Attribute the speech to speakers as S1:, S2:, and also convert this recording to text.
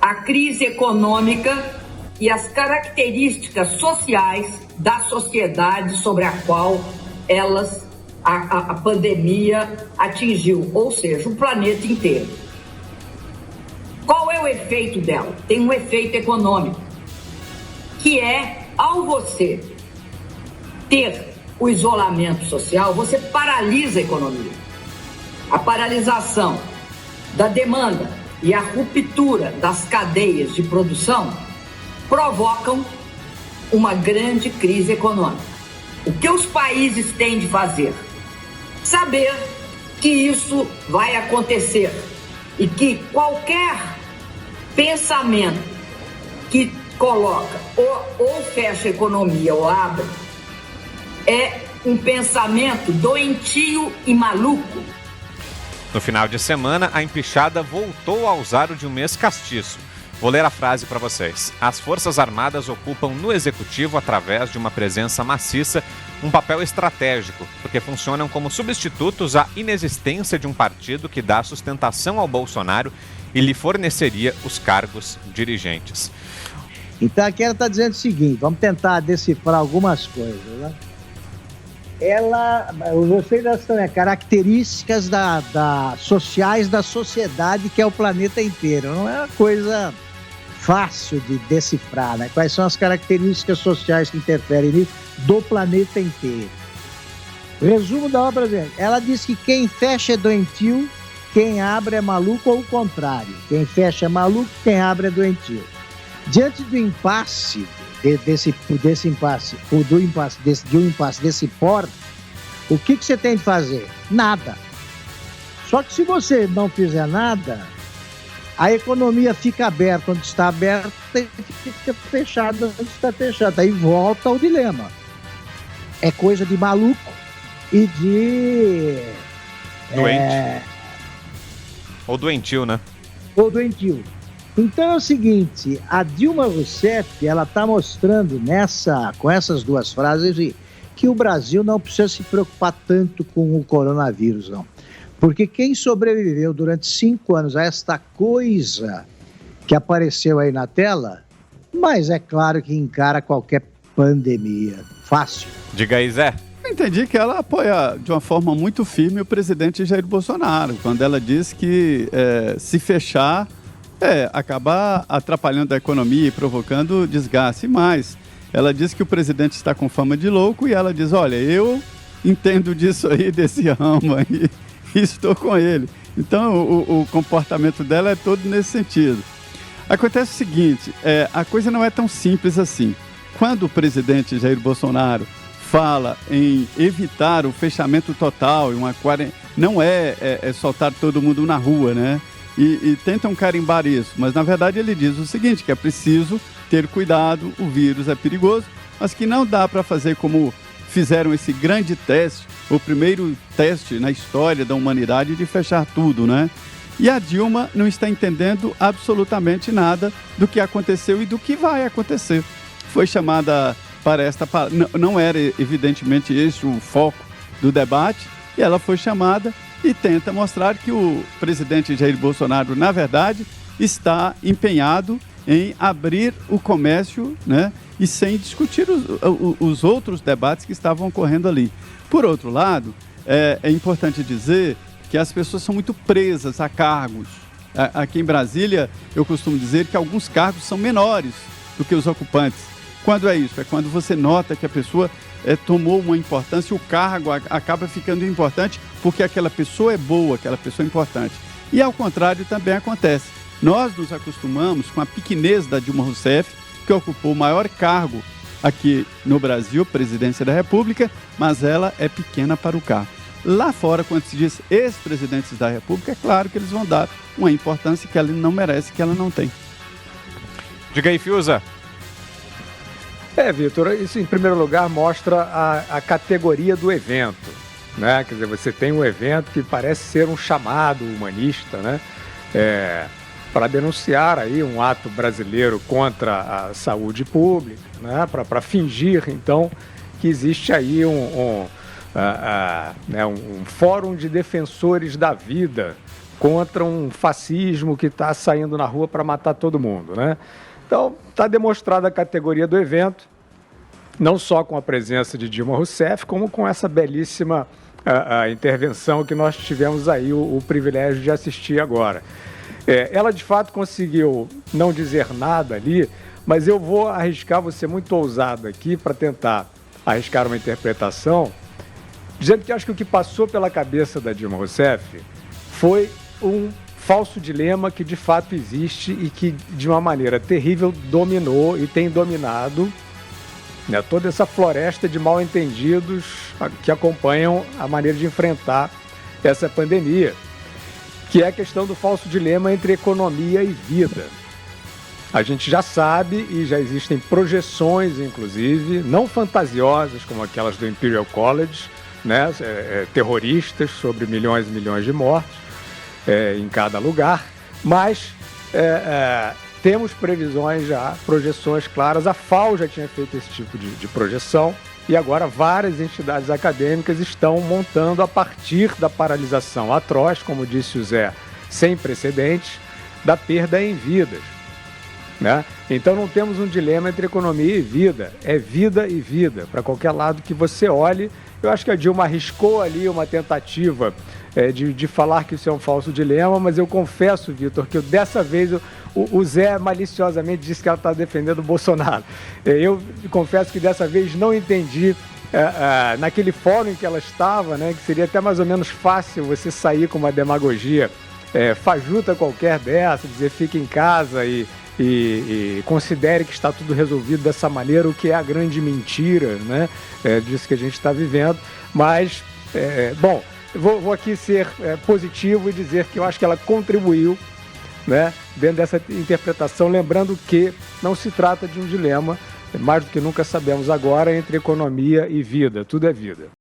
S1: a crise econômica e as características sociais da sociedade sobre a qual a pandemia atingiu, ou seja, o planeta inteiro. Qual é o efeito dela? Tem um efeito econômico, que é, ao você ter o isolamento social, você paralisa a economia. A paralisação da demanda e a ruptura das cadeias de produção provocam uma grande crise econômica. O que os países têm de fazer? Saber que isso vai acontecer e que qualquer pensamento que coloca ou fecha a economia ou abre é um pensamento doentio e maluco.
S2: No final de semana, a empichada voltou a usar o de um mês castiço. Vou ler a frase para vocês. As Forças Armadas ocupam no Executivo, através de uma presença maciça, um papel estratégico, porque funcionam como substitutos à inexistência de um partido que dá sustentação ao Bolsonaro e lhe forneceria os cargos dirigentes.
S3: Então aqui ela está dizendo o seguinte, vamos tentar decifrar algumas coisas, né? Eu gostei dessa também, características sociais da sociedade, que é o planeta inteiro. Não é uma coisa fácil de decifrar, né? Quais são as características sociais que interferem nisso do planeta inteiro. Resumo da obra, ela diz que quem fecha é doentio, quem abre é maluco, ou o contrário. Quem fecha é maluco, quem abre é doentio. Diante do impasse desse porte, o que você tem de fazer? Nada. Só que se você não fizer nada, a economia fica aberta onde está aberta e fica fechada onde está fechada. Aí volta ao dilema. É coisa de maluco e de...
S2: Doente. Ou doentio, né?
S3: Ou doentio. Então é o seguinte, a Dilma Rousseff, ela está mostrando com essas duas frases que o Brasil não precisa se preocupar tanto com o coronavírus, não. Porque quem sobreviveu durante 5 anos a esta coisa que apareceu aí na tela, mas é claro que encara qualquer pandemia. Fácil.
S2: Diga aí, Zé.
S4: Eu entendi que ela apoia de uma forma muito firme o presidente Jair Bolsonaro, quando ela diz que se fechar... acabar atrapalhando a economia e provocando desgaste. Mas ela diz que o presidente está com fama de louco e ela diz, olha, eu entendo disso aí, desse ramo aí, e estou com ele. Então o comportamento dela é todo nesse sentido. Acontece o seguinte, a coisa não é tão simples assim. Quando o presidente Jair Bolsonaro fala em evitar o fechamento total, não é soltar todo mundo na rua, né? E tentam carimbar isso, mas na verdade ele diz o seguinte, que é preciso ter cuidado, o vírus é perigoso, mas que não dá para fazer como fizeram esse grande teste, o primeiro teste na história da humanidade de fechar tudo, né? E a Dilma não está entendendo absolutamente nada do que aconteceu e do que vai acontecer. Foi chamada para não era evidentemente esse o foco do debate, e ela foi chamada e tenta mostrar que o presidente Jair Bolsonaro, na verdade, está empenhado em abrir o comércio, né, e sem discutir os outros debates que estavam ocorrendo ali. Por outro lado, é importante dizer que as pessoas são muito presas a cargos. Aqui em Brasília, eu costumo dizer que alguns cargos são menores do que os ocupantes. Quando é isso? É quando você nota que a pessoa tomou uma importância, o cargo acaba ficando importante porque aquela pessoa é boa, aquela pessoa é importante. E ao contrário também acontece. Nós nos acostumamos com a pequenez da Dilma Rousseff, que ocupou o maior cargo aqui no Brasil, presidência da República, mas ela é pequena para o cargo. Lá fora, quando se diz ex-presidentes da República, é claro que eles vão dar uma importância que ela não merece, que ela não tem.
S2: Diga aí, Fiuza.
S5: Vitor, isso em primeiro lugar mostra a categoria do evento, né? Quer dizer, você tem um evento que parece ser um chamado humanista, né? Para denunciar aí um ato brasileiro contra a saúde pública, né? Para fingir, então, que existe aí um fórum de defensores da vida, contra um fascismo que está saindo na rua para matar todo mundo, né? Então, está demonstrada a categoria do evento, não só com a presença de Dilma Rousseff, como com essa belíssima a intervenção que nós tivemos aí o privilégio de assistir agora. Ela, de fato, conseguiu não dizer nada ali, mas eu vou arriscar, vou ser muito ousado aqui para tentar arriscar uma interpretação, dizendo que acho que o que passou pela cabeça da Dilma Rousseff foi um falso dilema que de fato existe e que de uma maneira terrível dominou e tem dominado, né, toda essa floresta de mal-entendidos que acompanham a maneira de enfrentar essa pandemia, que é a questão do falso dilema entre economia e vida. A gente já sabe e já existem projeções, inclusive, não fantasiosas como aquelas do Imperial College, né, terroristas sobre milhões e milhões de mortos em cada lugar, mas temos previsões já, projeções claras. A FAO já tinha feito esse tipo de projeção e agora várias entidades acadêmicas estão montando a partir da paralisação atroz, como disse o Zé, sem precedentes, da perda em vidas, né? Então não temos um dilema entre economia e vida, é vida e vida, para qualquer lado que você olhe. Eu acho que a Dilma arriscou ali uma tentativa de falar que isso é um falso dilema, mas eu confesso, Vitor, que dessa vez o Zé maliciosamente disse que ela está defendendo o Bolsonaro. Eu confesso que dessa vez não entendi naquele fórum em que ela estava, né, que seria até mais ou menos fácil você sair com uma demagogia fajuta qualquer dessa, dizer fique em casa e considere que está tudo resolvido dessa maneira, o que é a grande mentira, né, disso que a gente está vivendo. Mas, bom, vou aqui ser positivo e dizer que eu acho que ela contribuiu, né, dentro dessa interpretação, lembrando que não se trata de um dilema, mais do que nunca sabemos agora, entre economia e vida. Tudo é vida.